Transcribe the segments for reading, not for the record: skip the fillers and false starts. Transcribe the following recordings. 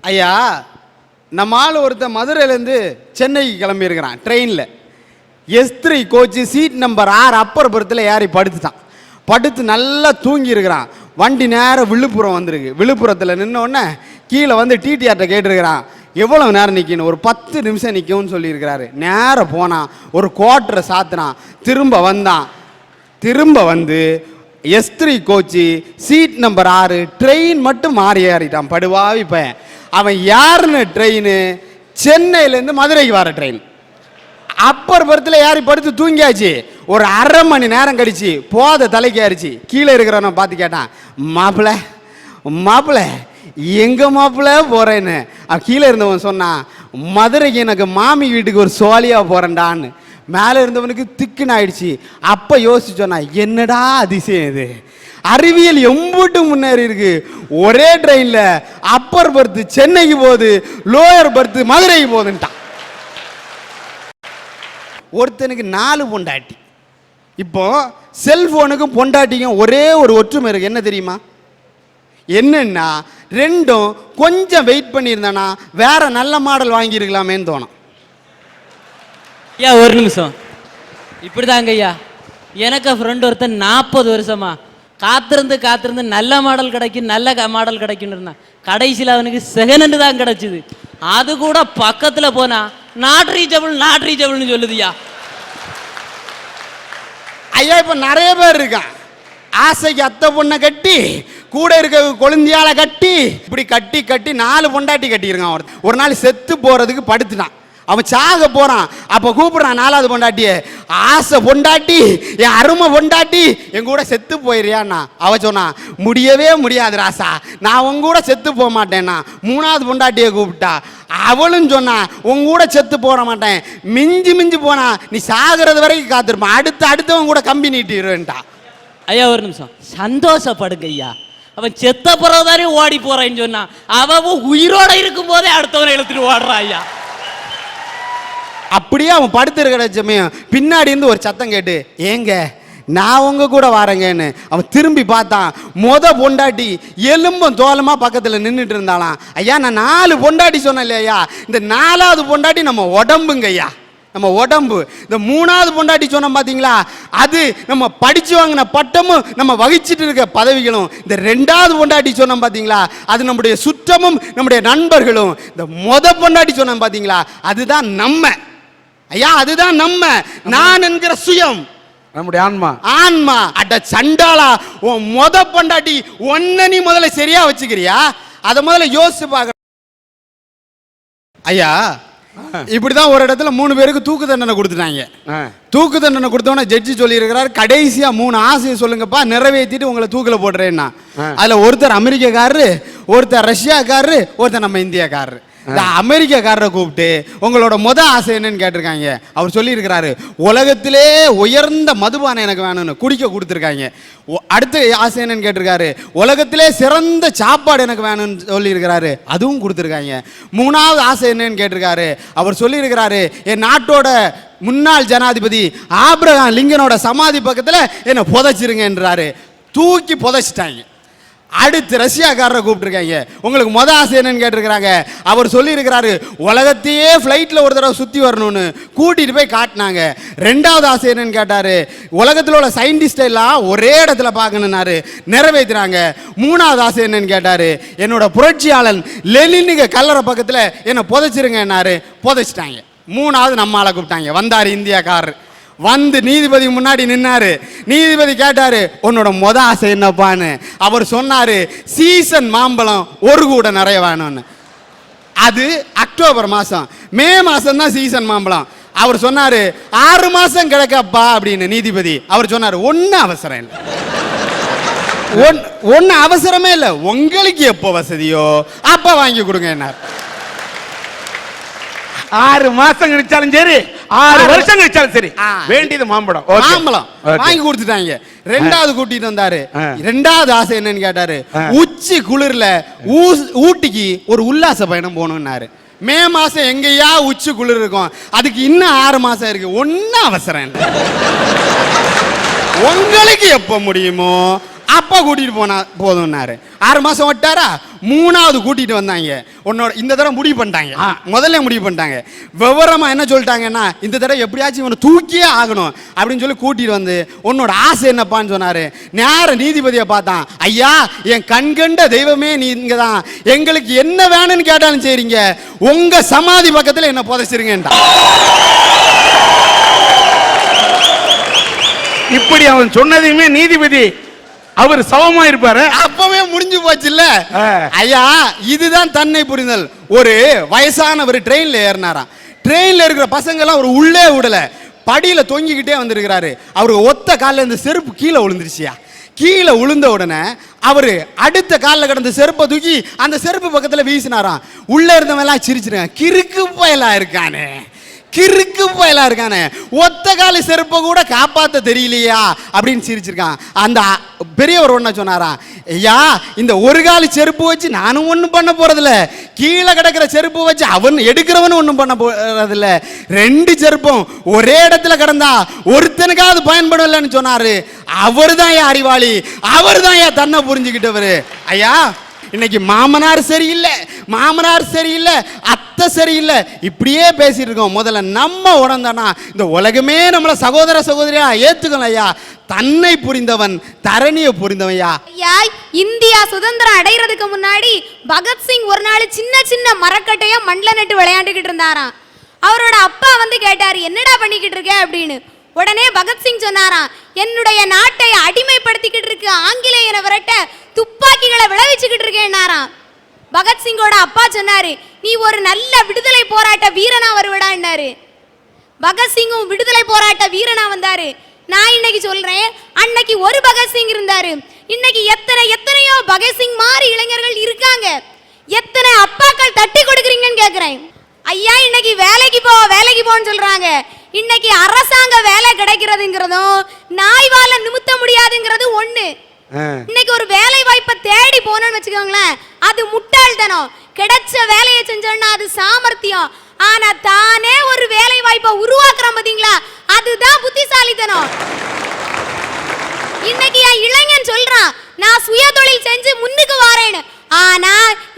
ஐயா, நம்ம ஆள் ஒருத்தன் மதுரையிலேருந்து சென்னைக்கு கிளம்பியிருக்கிறான் ட்ரெயினில். S3 coach seat number 6 upper பர்த்தில் ஏறி படுத்துட்டான். படுத்து நல்லா தூங்கி இருக்கிறான். வண்டி நேரம் விழுப்புரம் வந்திருக்கு. விழுப்புரத்தில் நின்னோடனே கீழே வந்து டிடிஆர்ட்ட கேட்டிருக்கிறான், எவ்வளோ நேரம் நிற்கணும்? ஒரு 10 நிமிஷம் நிற்கும்னு சொல்லியிருக்கிறாரு. நேரம் போனான், ஒரு குவார்ட்டரை சாத்தினான், திரும்ப வந்தான். திரும்ப வந்து S3 coach seat number 6 train மட்டும் மாறி ஏறிட்டான். படுவாவி பையன். அவன் யாருன்னு ட்ரெயின் சென்னையிலேருந்து மதுரைக்கு வர ட்ரெயின். அப்பர் பர்த்தில் ஏறி படுத்து தூங்கியாச்சு. ஒரு அரை மணி நேரம் கழிச்சு போத தலைக்கு ஏறிச்சு. கீழே இருக்கிறவனை பார்த்து கேட்டான், மாப்பிள்ள மாப்பிள்ள எங்க மாப்பிள்ள போறேன்னு. அவன் கீழே இருந்தவன் சொன்னான், மதுரைக்கு எனக்கு மாமி வீட்டுக்கு ஒரு சோழியா போறேன்டான்னு. மேலே இருந்தவனுக்கு திக்குன்னு ஆயிடுச்சு. அப்போ யோசிச்சு சொன்னா, என்னடா அதிசயம் இது, அறிவியல் எம்பூட்டு முன்னேறி இருக்கு. ஒரே ட்ரெயின்ல அப்பர் பர்த் சென்னைக்கு போகுது, லோயர் பர்த் மதுரைக்கு போகுதுன்ட்டான். ஒருத்தனுக்கு 4 பொண்டாட்டி. இப்போ செல்போனுக்கும் பொண்டாட்டிக்கும் ஒரே ஒரு ஒற்றுமை இருக்கு. என்ன தெரியுமா? என்னன்னா ரெண்டும் கொஞ்சம் வெயிட் பண்ணியிருந்தானா வேற நல்ல மாடல் வாங்கியிருக்கலாமேன்னு தோணும். ஐயா ஒரு நிமிஷம், இப்படிதாங்க ஐயா. எனக்கு ஃப்ரெண்ட் ஒருத்தன் 40 வருஷமா காத்திருந்து நல்ல மாடல் கிடைக்கும் நல்ல மாடல் கிடைக்குன்னு இருந்தான். கடைசியில் அவனுக்கு செகண்ட் தான் கிடைச்சிது. அது கூட பக்கத்தில் போனா நாட் ரீச்சபிள்னு சொல்லுதுயா. ஐயா இப்போ நிறைய பேர் இருக்கான், ஆசைக்கு அத்தை பொண்ணை கட்டி கூட இருக்க கொழுந்தியால கட்டி இப்படி கட்டி 4 பொண்டாட்டி கட்டியிருக்கான். ஒரு நாள் செத்து போறதுக்கு படுத்துட்டான். அவன் சாக போறான். அப்ப கூப்பிடுறான் 4வது பொண்டாட்டிய, ஆசை பொண்டாட்டி, என் அருமை பொண்டாட்டி, என் கூட செத்து போயிறியான்னா. அவ சொன்னா, முடியவே முடியாது ராசா, நான் உங்க கூட செத்து போக மாட்டேன்னா. 3வது பொண்டாட்டியை கூப்பிட்டா. அவளும் சொன்னா, உங்க கூட செத்து போட மாட்டேன், மிஞ்சி போனா நீ சாகிறது வரைக்கும் காத்திருப்பான், அடுத்தவன் கூட கம்பி நீட்டிடுவேன்ட்டா. ஐயா ஒரு நிமிஷம், சந்தோஷப்படுங்க ஐயா. அவன் செத்த பிறகுதானே ஓடி போறேன்னு சொன்னான். அவன் உயிரோட இருக்கும் போதே அடுத்தவனை இழுத்துட்டு ஓடுறான் ஐயா. அப்படியே அவன் படுத்திருக்கிற சமயம் பின்னாடி இருந்து ஒரு சத்தம் கேட்டு, ஏங்க நான் உங்க கூட வரேங்கன்னு. அவன் திரும்பி பார்த்தான். பொண்டாட்டி எலும்பும் தோலமா பக்கத்தில் நின்றுட்டு இருந்தாலாம். ஐயா நான் 4 பொண்டாட்டி சொன்னேன் இல்லையா, இந்த 4வது பொண்டாட்டி நம்ம உடம்புங்க ஐயா, நம்ம உடம்பு. இந்த 3வது பொண்டாட்டி சொன்னோம் பார்த்தீங்களா, அது நம்ம படிச்சு வாங்கின பட்டமும் நம்ம வகிச்சிட்டு இருக்க பதவிகளும். இந்த 2வது பொண்டாட்டி சொன்னோம் பார்த்தீங்களா, அது நம்முடைய சுற்றமும் நம்முடைய நண்பர்களும். இந்த பொண்டாட்டி சொன்னோம் பார்த்தீங்களா, அதுதான் நம்ம ஐயா, அதுதான் நம்ம. நான் என்கிற சுயம், நம்முடைய ஆன்மா. அட சண்டாளா, உன் பொண்டாட்டி ஒன்ன நீ முதல்ல சரியா வச்சுக்கிறியா? அதை முதல்ல யோசிச்சு பார்க்க. ஐயா இப்படிதான் ஒரு இடத்துல 3 பேருக்கு தூக்கு தண்டனை கொடுத்துட்டாங்க. தூக்கு தண்டனை கொடுத்தோன்னா ஜட்ஜி சொல்லி இருக்கிறார், கடைசியா 3 ஆசையை சொல்லுங்கப்பா, நிறைவேற்றிட்டு உங்களை தூக்கில போடுறேன்னா. அதுல ஒருத்தர் அமெரிக்காக்காரரு, ஒருத்தர் ரஷ்யாக்காரரு, ஒருத்தர் நம்ம இந்தியாக்காரரு. இந்த அமெரிக்காக்காரரை கூப்பிட்டு உங்களோட ஆசை என்னன்னு கேட்டிருக்காங்க. அவர் சொல்லி இருக்கிறாரு, உலகத்திலே உயர்ந்த மதுபானம் எனக்கு வேணும்னு குடிக்க கொடுத்துருக்காங்க. அடுத்த ஆசை என்னன்னு கேட்டிருக்காரு, உலகத்திலே சிறந்த சாப்பாடு எனக்கு வேணும்னு சொல்லி இருக்கிறாரு, அதுவும் கொடுத்துருக்காங்க. 3வது ஆசை என்னன்னு கேட்டிருக்காரு. அவர் சொல்லி இருக்கிறாரு, என் நாட்டோட முன்னாள் ஜனாதிபதி ஆபிரகாம் லிங்கனோட சமாதி பக்கத்தில் என்னை புதைச்சிருங்கன்றாரு. தூக்கி புதைச்சிட்டாங்க. அடுத்து ரஷ்யாக்காரரை கூப்பிட்டுருக்காங்க, உங்களுக்கு ஆசை என்னன்னு கேட்டிருக்கிறாங்க. அவர் சொல்லி இருக்கிறாரு, உலகத்தையே ஃப்ளைட்டில் ஒரு தடவை சுற்றி வரணும்னு கூட்டிகிட்டு போய் காட்டினாங்க. 2வது ஆசை என்னன்னு கேட்டார், உலகத்தில் உள்ள சயின்டிஸ்ட் எல்லாம் ஒரே இடத்துல பார்க்கணுன்னாரு, நிறைவேற்றினாங்க. 3வது ஆசை என்னன்னு கேட்டார், என்னோட புரட்சியாளன் லெனினுக்கு கல்லறை பக்கத்தில் என்னை புதைச்சிருங்கன்னாரு, புதைச்சிட்டாங்க. 3வது நம்ம ஆளை கூப்பிட்டாங்க. வந்தார் இந்தியாக்காரர், வந்து நீதிபதி முன்னாடி நின்னாரு. நீதிபதி கேட்டாரு, உன்னோட ஆசை என்னப்பான்னு. அவர் சொன்னாரு, சீசன் மாம்பழம் ஒரு கூட நிறைய வேணும்னு. அது அக்டோபர் மாசம், மே மாசம் தான் சீசன் மாம்பழம். அவர் சொன்னாரு, 6 மாசம் கிடைக்கப்பா அப்படின்னு. நீதிபதி அவர் சொன்னாரு, ஒன்னும் அவசரம் இல்லை, ஒன்னும் அவசரமே இல்லை, உங்களுக்கு எப்போ வசதியோ அப்ப வாங்கி கொடுங்க என்ன. 6 மாசம் கழிச்சாலும் சரி, 6 வருஷம் கழிச்சாலும் சரி, வேண்டியது மாம்பழம் வாங்கி கொடுத்துட்டாங்க. 2வது கூட்டிட்டு வந்தாரு. 2வது ஆசை என்னன்னு கேட்டாரு, உச்சி குளிர்ல ஊட்டிக்கு ஒரு உல்லாச பயணம் போகணும்னாரு. மே மாசம் எங்கயா உச்சி குளிர் இருக்கும், அதுக்கு இன்னும் 6 மாசம் இருக்கு, ஒன்னும் அவசரம் இல்லை, உங்களுக்கு எப்ப முடியுமோ அப்பா கூட்டிட்டு போனா போதும்னாரு. 6 மாசம் விட்டாரா, 3வது கூட்டிட்டு வந்தாங்க. உன்னோட இந்த தடவை முடிவு பண்ணிட்டாங்க, முதல்ல முடிவு பண்ணிட்டாங்க. விவரமா என்ன சொல்லிட்டாங்கன்னா, இந்த தடவை எப்படியாச்சும் இவனை தூக்கியே ஆகணும் அப்படின்னு சொல்லி கூட்டிட்டு வந்து, உன்னோட ஆசை என்னப்பான்னு சொன்னாரு. நேர நீதிபதியை பார்த்தான். ஐயா, என் கண்கண்ட தெய்வமே நீங்க தான், எங்களுக்கு என்ன வேணும்னு கேட்டாலும் சரிங்க, உங்க சமாதி பக்கத்துல என்ன புதைச்சிருங்கன்டா. இப்படி அவன் சொன்னதையுமே நீதிபதி அவர் சவமா இருப்பாரு. அப்பவே முடிஞ்சு போச்சு இல்ல ஐயா. இதுதான் தன்னை புரிதல். ஒரு வயசானவர் ட்ரெயின்ல ஏறினாராம். ட்ரெயின்ல இருக்கிற பசங்க எல்லாம் ஒரு உள்ளே விடல, படியில தொங்கிக்கிட்டே வந்திருக்கிறாரு. அவருக்கு ஒத்த காலில் இந்த செருப்பு கீழே விழுந்துருச்சியா. கீழே விழுந்த உடனே அவரு அடுத்த காலில் கிடந்த செருப்பை தூக்கி அந்த செருப்பு பக்கத்துல வீசினாராம். உள்ள இருந்தவெல்லாம் சிரிச்சிருக்காங்க, கிறுக்கு பயலா இருக்கானே, கிறுக்கு பயலா இருக்கானே, ஒத்த கால செருப்பை கூட காப்பாத்த தெரியலையா அப்படின்னு சிரிச்சிருக்கான். அந்த பெரியவர் ஒன்ன சொன்னாராம், ஐயா, இந்த ஒரு கால செருப்பு வச்சு நானும் ஒன்றும் பண்ண போறதில்ல, கீழே கிடக்கிற செருப்பு வச்சு அவன் எடுக்கிறவனும் ஒன்றும் பண்ண போறதில்ல, 2 செருப்பும் ஒரே இடத்துல கிடந்தா ஒருத்தனுக்காவது பயன்படலன்னு சொன்னாரு. அவர் தான் ஏன் அறிவாளி, அவர் தான் ஏன் தன்னை புரிஞ்சுக்கிட்டவர். ஐயா, இன்னைக்கு மாமனார் சரியில்லை, மாமனார் சரியில்லை, அத்தை சரியில்லை, இப்படியே பேசிட்டு இருக்கோம். முதல்ல நம்ம உணர்ந்தானா இந்த உலகமே நம்மள சகோதர சகோதரியா ஏத்துக்கணும். ஐயா, தன்னை புரிந்தவன் தரணியை புரிந்தவன். ஐயா, இந்தியா சுதந்திரம் அடைகிறதுக்கு முன்னாடி பகத்சிங் ஒரு நாள் சின்ன சின்ன மரக்கட்டைய மண்ணில் நட்டு விளையாண்டுக்கிட்டு இருந்தாராம். அவரோட அப்பா வந்து கேட்டாரு, என்னடா பண்ணிக்கிட்டு இருக்க அப்படின்னு. உடனே பகத்சிங் சொன்னாராம், என்னுடைய நாட்டை அடிமைப்படுத்திக்கிட்டு இருக்கு ஆங்கிலேயரை விரட்ட துப்பாக்கிகளை விளைவிச்சுக்கிட்டு இருக்கேன்னாராம். பகத்சிங்கோட அப்பா சொன்னாரு, நீ ஒரு நல்ல விடுதலை போராட்ட வீரனா வருவடான்னாரு. பகத்சிங்கும் விடுதலை போராட்ட வீரனா வந்தாரு. நான் இன்னைக்கு சொல்றேன், அன்னைக்கு ஒரு பகத்சிங் இருந்தாரு, இன்னைக்கு எத்தனையோ பகத்சிங் மாதிரி இளைஞர்கள் இருக்காங்க. எத்தனை அப்பாக்கள் தட்டி கொடுக்குறீங்கன்னு கேக்குறேன். ஐயா, இன்னைக்கு வேலைக்கு போன்னு சொல்றாங்க. இன்னைக்கு அரசாங்க வேலை கிடைக்கிறதுங்கிறதும் நாய்வால நிமித்த முடியாதுங்கிறது ஒண்ணு. இன்னைக்கு ஒரு வேலை வாய்ப்பை தேடி போனோம்னு வச்சுக்கோங்களேன், அது முட்டாள்தனம். கிடைச்ச வேலையை செஞ்சோம்னா அது சாமர்த்தியம். ஆனா தானே ஒரு வேலை வாய்ப்பை உருவாக்குறோம் பாத்தீங்களா, அதுதான் புத்திசாலித்தனம். இன்னைக்கு என் இளைஞன் சொல்றான், நான் சுய தொழில் செஞ்சு முன்னுக்கு வாரேன்னு. ஆனா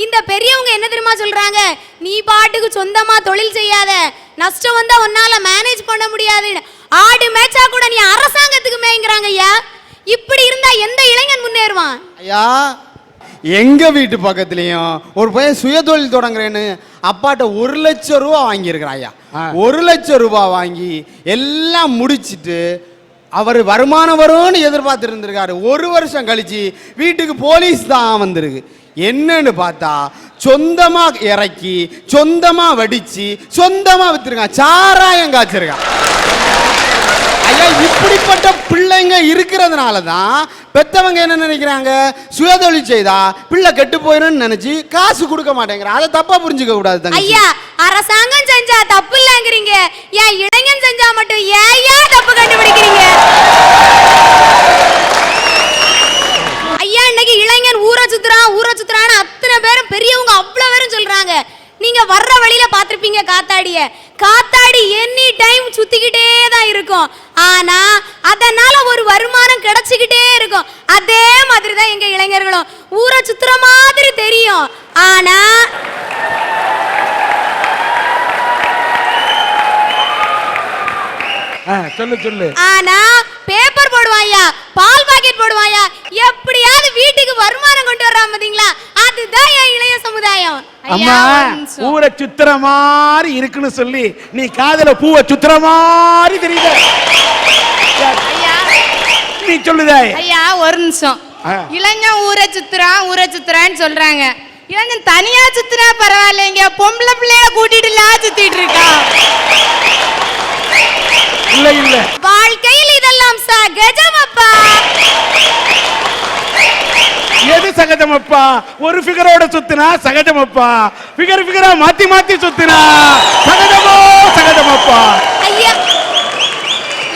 இந்த பெரியவங்க என்ன தெரியுமா சொல்றாங்க, நீ பாட்டுக்கு சொந்தமா தொழில் செய்யாத, நஷ்டம் வந்தா உன்னால மேனேஜ் பண்ண முடியாதுன்னு. ஆடு மேய்ச்சா கூட நீ அரசாங்கத்துக்கு மேய்ங்கிறாங்க. ஐயா, இப்படி இருந்தா எந்த இளைஞன் முன்னேறுவான்? ஐயா, எங்க வீட்டு பக்கத்துலயும் ஒரு பையன் சுயதொழில் தொடங்குறேன்னு அப்பாட்ட 1 லட்சம் ரூபா வாங்கியிருக்கிறான். ஐயா, 1 லட்சம் ரூபாய் வாங்கி எல்லாம் முடிச்சிட்டு அவர் வருமானம் வரும்னு எதிர்பார்த்து இருந்திருக்காரு. 1 வருஷம் கழிச்சு வீட்டுக்கு போலீஸ் தான் வந்திருக்கு. என்னன்னு பார்த்தா சொந்தமா இறக்கி சொந்தமா வடிச்சு சொந்தமா வித்துருக்கான், சாராயம் காய்ச்சிருக்கான். ஐயா, இப்படிப்பட்ட பிள்ளைங்க இருக்கிறதுனால தான் பெத்தவங்க என்ன நினைக்கிறாங்க, சுயதொழில் செய்தா பிள்ளை கெட்டு போயிடும் நினைச்சு காசு கொடுக்க மாட்டேங்கிற. அதை தப்பா புரிஞ்சுக்க கூடாது. ஐயா, அரசாங்கம் செஞ்சா தப்பு இல்லங்கிறீங்க, ஏன் இளைஞன் செஞ்சா மட்டும் ஏன் தப்பு கண்டுபிடிக்கிறீங்க? ஐயா, இன்னைக்கு இளைஞன் ஊரை சுத்துறான்னு அத்தனை பேரும் பெரியவங்க அவ்வளவு பேரும் சொல்றாங்க. நீங்க வர்ற வழியில பாத்திருப்பீங்க காத்தாடி எனி டைம் சுத்திக்கிட்டே தான் இருக்கும். ஆனா அதனால ஒரு வருமானம் கிடைச்சிக்கிட்டே இருக்கும். அதே மாதிரி தான் எங்க இளைஞர்களும் ஊரை சுத்துற மாதிரி தெரியும். ஆனா சொல்லு. ஆனா பேப்பர் போடுவாயா, பால் பாக்கெட் போடுவாயா, எப்படியாவது வீட்டுக்கு வருமானம் கொண்டு வர்றான் பாத்தீங்களா, அதுதான் என் இளைய சமுதாயம். அம்மா, ஊரை சுத்துற மாதிரி இருக்குன்னு சொல்லி நீ காதல பூவை சுத்துற மாதிரி தெரியுது. நீ சொல்லுதே. ஐயா, ஒரு நிமிஷம். இளைஞன் ஊரை சுத்துறான்னு சொல்றாங்க. இளைஞன் தனியா சுத்துனா பரவாயில்லைங்க, பொம்பளை பிள்ளைய கூட்டிட்டுலாம் சுத்திட்டு இருக்கான். இல்ல வாழ்க்கையில் இதெல்லாம் சகஜமப்பா. எது சகஜமப்பா? ஒரு ஃபிகரோட சுத்தினா சகஜமப்பா, ஃபிகரா மாத்தி சுத்தினா சகஜமப்பா. ஐயா,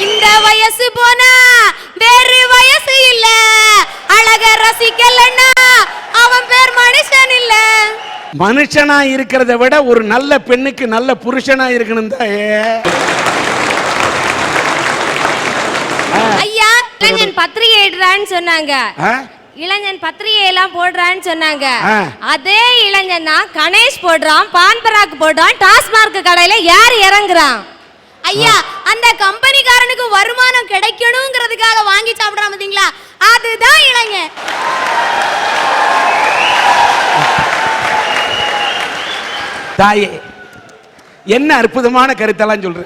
இந்த வயசு போனா வேறு வயசு இல்ல, அழக ரசிக்கலன்னா அவன் பேர் மனுஷன் இல்ல. மனுஷனா இருக்கிறத விட ஒரு நல்ல பெண்ணுக்கு நல்ல புருஷனா இருக்கணும் தான். ஐயா, இளைஞன் பத்திரிகை இடுறான்னு சொன்னாங்க. ஆ? இளைஞன் பத்திரிகை எல்லாம் போடுறான்னு சொன்னாங்க. ஆ. அதே இளைஞன் தான் கணேஷ் போடுறான், பான் பராக் போடுறான், டாஸ்மார்க் கடையில யார் இறங்குறான்? ஐயா அந்த கம்பெனிக்காரனுக்கு வருமானம் கிடைக்கணுங்கிறதுக்காக வாங்கி சாப்பிடுறான் பாத்தீங்களா, அதுதான் இளைஞன். தாயே, என்ன அற்புதமான கருத்தெல்லாம் சொல்ற.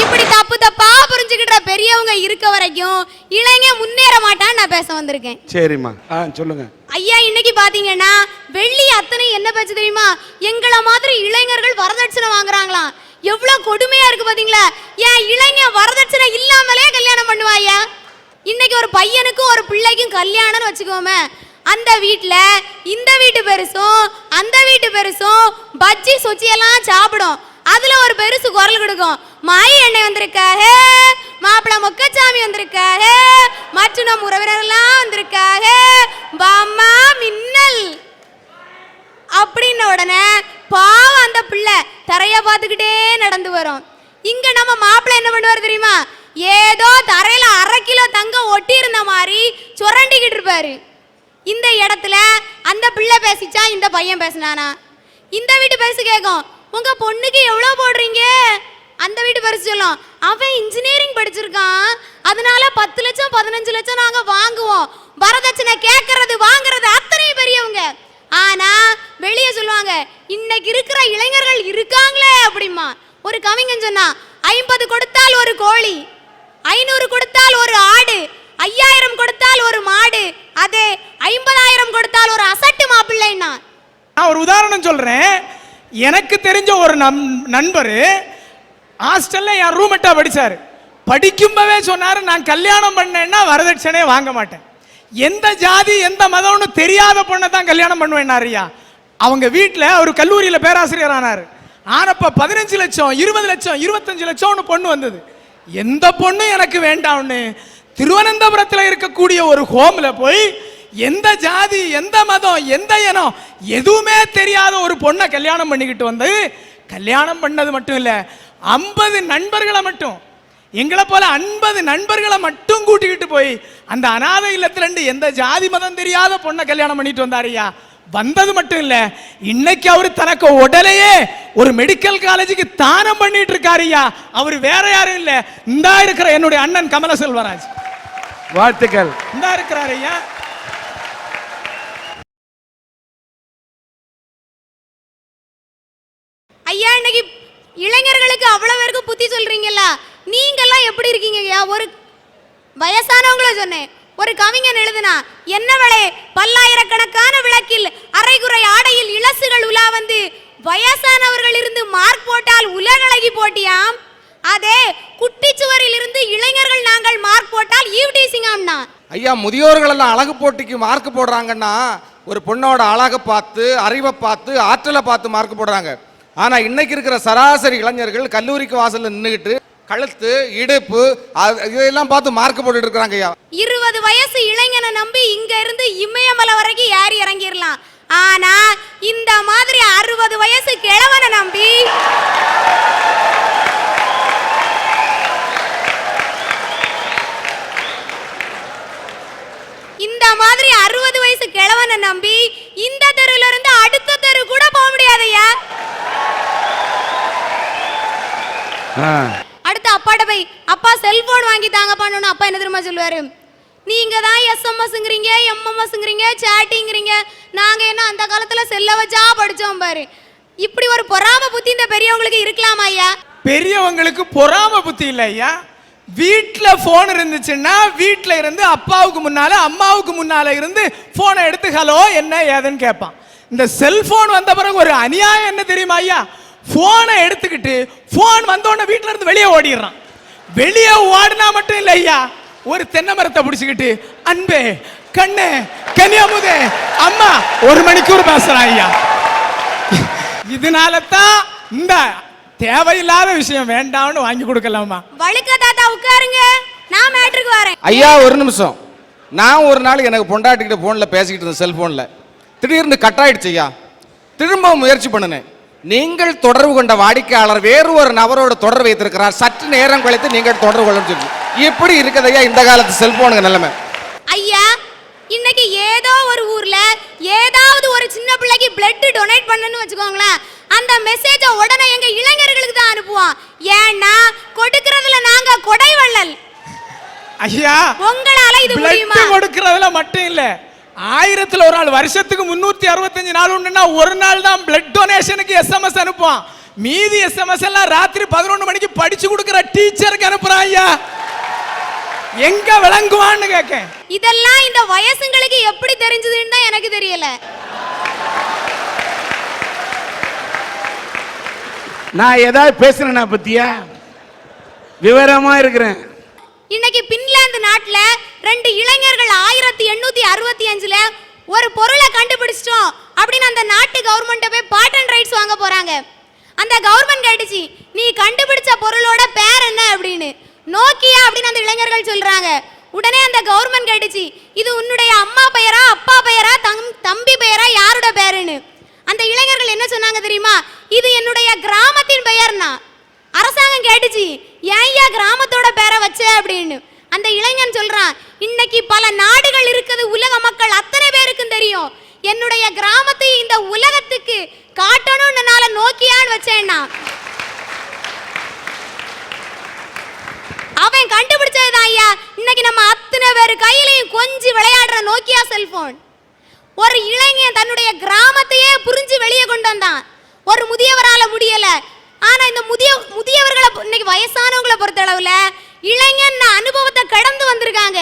இப்படி தப்பு தப்பா புரிஞ்சுக்கிட்ட பெரியவங்க இருக்க வரைக்கும் இளைஞன் முன்னேற மாட்டான்னு நான் பேச வந்திருக்கேன். சரிம்மா, சொல்லுங்க. ஐயா இன்னைக்கு பாத்தீங்கன்னா வெள்ளி அத்தனை என்ன பேச்சு தெரியுமா, எங்கள மாதிரி இளைஞர்கள் வரதட்சணை வாங்குறாங்களாம். எவ்வளவு கொடுமையா இருக்கு பாத்தீங்களா. ஏன் இளைஞன் வரதட்சணை இல்லாமலே கல்யாணம் பண்ணுவாயா? இன்னைக்கு ஒரு பையனுக்கும் ஒரு பிள்ளைக்கும் கல்யாணம்னு வச்சுக்கோமே, அந்த வீட்டுல இந்த வீட்டு பெருசும் அந்த வீட்டு பெருசும் பஜ்ஜி சொச்சி எல்லாம் சாப்பிடும். அதுல ஒரு பெருசு குரல் கொடுக்கும், மாயி எண்ணெய் வந்திருக்காக, மாப்பிள்ள மொக்கச்சாமி வந்திருக்காக, மற்றும் நம் உறவினர் எல்லாம் வந்திருக்காக, பாம்மா மின்னல் அப்படின்ன உடனே பாவம் அந்த பிள்ளை தரைய பார்த்துக்கிட்டே நடந்து வரும். இங்க நம்ம மாப்பிள்ளை என்ன பண்ணுவார் தெரியுமா, ஏதோ தரையில 1/2 கிலோ தங்கம் ஒட்டி இருந்த மாதிரி சுரண்டிக்கிட்டு இருப்பாரு. இந்த இடத்துல அந்த பிள்ளை பேசிச்சா, இந்த பையன் பேசினானா? இந்த வீட்டு பெருசு கேட்கும், உங்க பொண்ணுக்கு எவ்வளவு போடுறீங்க? அந்த வீட்டு பெருசு சொல்லும், அவன் இன்ஜினியரிங் படிச்சிருக்கான், அதனால 10 லட்சம் 15 லட்சம் நாங்க வாங்குவோம். வரதட்சணை கேட்கறது வாங்குறது அத்தனை பெரியவங்க. ஆனா வெளியே சொல்லுவாங்க, இன்னைக்கு இருக்கிற இளைஞர்கள் இருக்காங்களே அப்படிமா. ஒரு கவிஞன் சொன்னா, 50 கொடுத்தால் ஒரு கோழி, 500 கொடுத்தால் ஒரு ஆடு, 5000 கொடுத்தால் ஒரு மாடு, அதே 50,000 கொடுத்தால் ஒரு அசட்டு மாப்பிள்ளைன்னா. நான் ஒரு உதாரணம் சொல்றேன். எனக்கு தெரிஞ்ச ஒரு நண்பர் ஹாஸ்டல்ல என் ரூம்மேட்டா படிச்சாரு. படிக்கும்போதே சொன்னாரு, நான் கல்யாணம் பண்ணேன்னா வரதட்சணையே வாங்க மாட்டேன், எந்த ஜாதி எந்த மதம்னு தெரியாத பொண்ணை தான் கல்யாணம் பண்ணுவேன்னாரியா. அவங்க வீட்டில் அவர் கல்லூரியில் பேராசிரியர் ஆனார். ஆனப்ப 15 லட்சம் 20 லட்சம் 25 லட்சம்னு பொண்ணு வந்தது. எந்த பொண்ணு எனக்கு வேண்டாம்னு திருவனந்தபுரத்தில் இருக்கக்கூடிய ஒரு ஹோம்ல போய் எந்த ஜாதி எந்த மதம் எந்த இனம் எதுவுமே தெரியாத ஒரு பொண்ணை கல்யாணம் பண்ணிக்கிட்டு வந்து, கல்யாணம் பண்ணது மட்டும் இல்லை, 50 நண்பர்களை மட்டும், எங்களை போல 50 நண்பர்களை மட்டும் கூட்டிக்கிட்டு போய் அந்த அநாதை இல்லத்துல இருந்து எந்த ஜாதி மதம் தெரியாத பொண்ணை கல்யாணம் பண்ணிட்டு வந்தாருயா. வந்தது மட்டும் இல்ல, இன்னைக்கு அவரு தனக்கு உடலையே ஒரு மெடிக்கல் காலேஜுக்கு தானம் பண்ணிட்டு இருக்காருயா. அவர் வேற யாரும் இல்ல, இந்தா இருக்கிற என்னுடைய அண்ணன் கமல செல்வராஜ். வாழ்த்துக்கள். இந்தா இருக்கிறாரு ஐயா. ஐயா இன்னைக்கு இளைஞர்களுக்கு அவ்வளவு பேருக்கு புத்தி சொல்றீங்கல்ல, நீங்கெல்லாம் எப்படி இருக்கீங்க ஐயா? ஒரு வயசானவங்கள சொன்னேன், ஒரு கவிஞன் எழுதுனா, என்னவளே பல்லாயிரக்கணக்கான விளக்கில் அரைகுறை ஆடையில் இளசுகள் உலா வந்து வயசானவர்கள் இருந்து மார்க் போட்டால் உலகளகி போட்டியாம், அதே குட்டிச்சுவரில் இருந்து இளைஞர்கள் நாங்கள் மார்க் போட்டால் ஈவ்டீசிங்காம்னா. ஐயா, முதியோர்கள் எல்லாம் அழகு போட்டிக்கு மார்க் போடுறாங்கன்னா ஒரு பொண்ணோட அழகை பார்த்து அறிவை பார்த்து ஆற்றலை பார்த்து மார்க் போடுறாங்க. ஆனா இன்னைக்கு இருக்கிற சராசரி இளைஞர்கள் கல்லூரிக்கு வாசல்ல நின்றுகிட்டு கழுத்து இடுப்பு இதெல்லாம் பார்த்து மார்க் போட்டுட்டு இருக்காங்க ஐயா. 20 வயசு இளைஞனை நம்பி இங்க இருந்து இமயமலை வரைக்கும் ஏறி இறங்கிடலாம். ஆனா இந்த மாதிரி 60 வயசு கிழவனை நம்பி இந்த மாதிரி 60 வயசு கிழவனை நம்பி இந்த தெருல இருந்து அடுத்த தெரு கூட போக முடியாதையா. அடுத்து அப்பாட்ட போய், அப்பா செல்போன் வாங்கி தாங்க பண்ணணும், அப்பா என்ன தெரியுமா சொல்லுவாரு, நீங்க தான் எஸ்எம்எஸ்ங்கிறீங்க எம்எம்எஸ்ங்கிறீங்க சேட்டிங்கிறீங்க, நாங்க என்ன அந்த காலத்துல செல்ல வச்சா படிச்சோம் பாரு. இப்படி ஒரு பொறாம புத்தி இந்த பெரியவங்களுக்கு இருக்கலாமா ஐயா? பெரியவங்களுக்கு பொறாம புத்தி இல்லை ஐயா. வீட்டில் போன் இருந்துச்சுன்னா வீட்டில் இருந்து அப்பாவுக்கு முன்னால அம்மாவுக்கு முன்னால இருந்து போனை எடுத்து ஹலோ என்ன ஏதுன்னு கேட்பான். இந்த செல்போன் வந்த பிறகு ஒரு அநியாயம் என்ன தெரியுமா ஐயா, போனை எடுத்துக்கிட்டு போன் வந்தோடனே வீட்டில இருந்து வெளியே ஓடிடுறான். வெளியே ஓடினா மட்டும் இல்லை ஐயா, ஒரு தென்னை மரத்தை பிடிச்சிக்கிட்டு அன்பே கண்ணே கன்னியாமுதே அம்மா 1 மணிக்கூர் பேசுறான் ஐயா. இதனால தான் இந்த தேவையில்லாத விஷயம் வேண்டாம்னு வாங்கி கொடுக்கலாமா. வழுக்க தாத்தா உட்காருங்க, நான் மேட்ருக்கு வரேன். ஐயா ஒரு நிமிஷம், நான் ஒரு நாள் எனக்கு பொண்டாட்டிக்கிட்ட போன்ல பேசிக்கிட்டு இருந்தேன், செல்போன்ல திடீர்னு கட் ஆயிடுச்சு ஐயா. திரும்ப முயற்சி பண்ணினேன். நீங்கள் தொடர்பு கொண்ட வாடிக்கையாளர் வேறு ஒரு நபரோட தொடர்பு வைத்திருக்கிறார், சற்று நேரம் கழித்து நீங்கள் தொடர்பு கொள்ள சொல்லி இப்படி இருக்குதையா இந்த காலத்து செல்போனுங்க நிலைமை. ஐயா இன்னைக்கு ஏதோ ஒரு ஊர்ல ஏதாவது ஒரு சின்ன பிள்ளைக்கு பிளட் டொனேட் பண்ணனும்னு வச்சுக்கோங்களேன், அந்த மெசேஜை உடனே எங்க இளைஞர்களுக்கு தான் அனுப்புவோம். ஏன்னா கொடுக்கறதுல நாங்க கொடைவள்ளல். ஐயா உங்களால இது முடியுமா? கொடுக்கறதுல மட்டும் இல்ல, 1000ல் ஒரு நாள், வருஷத்துக்கு 365 நாள் உண்டுன்னா ஒரு நாள் தான் பிளட் டொனேஷனுக்கு எஸ்எம்எஸ் அனுப்புவோம். மீதி எஸ்எம்எஸ் எல்லாம் ராத்திரி 11 மணிக்கு படிச்சு கொடுக்கிற டீச்சருக்கு அனுப்புறான். ஐயா எங்க விளங்குவான்னு கேட்க. இதெல்லாம் இந்த வயசுங்களுக்கு எப்படி தெரிஞ்சதுன்னு தான் எனக்கு தெரியல. நான் ஏதாவது பேசுறேன்னா பத்தியா விவரமா இருக்கிறேன். இன்னைக்கு பின்லாந்து நாட்டுல 2 இளைஞர்கள் 1865ல ஒரு பொருளை கண்டுபிடிச்சிட்டோம் அப்படின்னு அந்த நாட்டு கவர்மெண்ட் போய் பாட்டன் ரைட்ஸ் வாங்க போறாங்க. அந்த கவர்மெண்ட் கேட்டுச்சு, நீ கண்டுபிடிச்ச பொருளோட பேர் என்ன அப்படின்னு. நோக்கியா அப்படின்னு அந்த இளைஞர்கள் சொல்றாங்க. உடனே அந்த கவர்மெண்ட் கேட்டுச்சு, இது உன்னுடைய அம்மா பெயரா, அப்பா பெயரா, தம்பி பெயரா, யாரோட பேருன்னு. அந்த இளைஞர்கள் என்ன சொன்னாங்க தெரியுமா? இது என்னுடைய கிராமத்தின் பெயர்னா. அரசாங்கம் கேட்டுச்சு, ஏன்யா கிராமத்தோட பேரை வச்ச அப்படின்னு. அந்த இளைஞன் சொல்றான், இன்னைக்கு பல நாடுகள் இருக்குது, உலக மக்கள் அத்தனை பேருக்கும் தெரியும், என்னுடைய கிராமத்தை இந்த உலகத்துக்கு காட்டணும்னால நோக்கியான்னு வச்சேன்னா. அவன் கண்டுபிடிச்சதுதான் ஐயா இன்னைக்கு நம்ம அத்தனை பேர் கையிலையும் கொஞ்சம் விளையாடுற நோக்கியா செல்போன். ஒரு இளைஞன் தன்னுடைய கிராமத்தையே புரிஞ்சு வெளியே கொண்டு வந்தான். ஒரு முதியவரால முடியல. ஆனா இந்த முதியவர்களை இன்னைக்கு வயசானவங்களை பொறுத்தளவுல இளைஞன் அனுபவத்தை கடந்து வந்திருக்காங்க.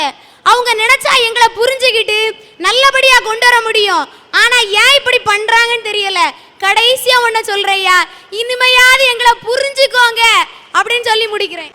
அவங்க நினைச்சா எங்களை புரிஞ்சுக்கிட்டு நல்லபடியா கொண்டு வர முடியும். ஆனா ஏன் இப்படி பண்றாங்கன்னு தெரியல. கடைசியா ஒன்ன சொல்றையா, இனிமையாவது எங்களை புரிஞ்சுக்கோங்க அப்படின்னு சொல்லி முடிக்கிறேன்.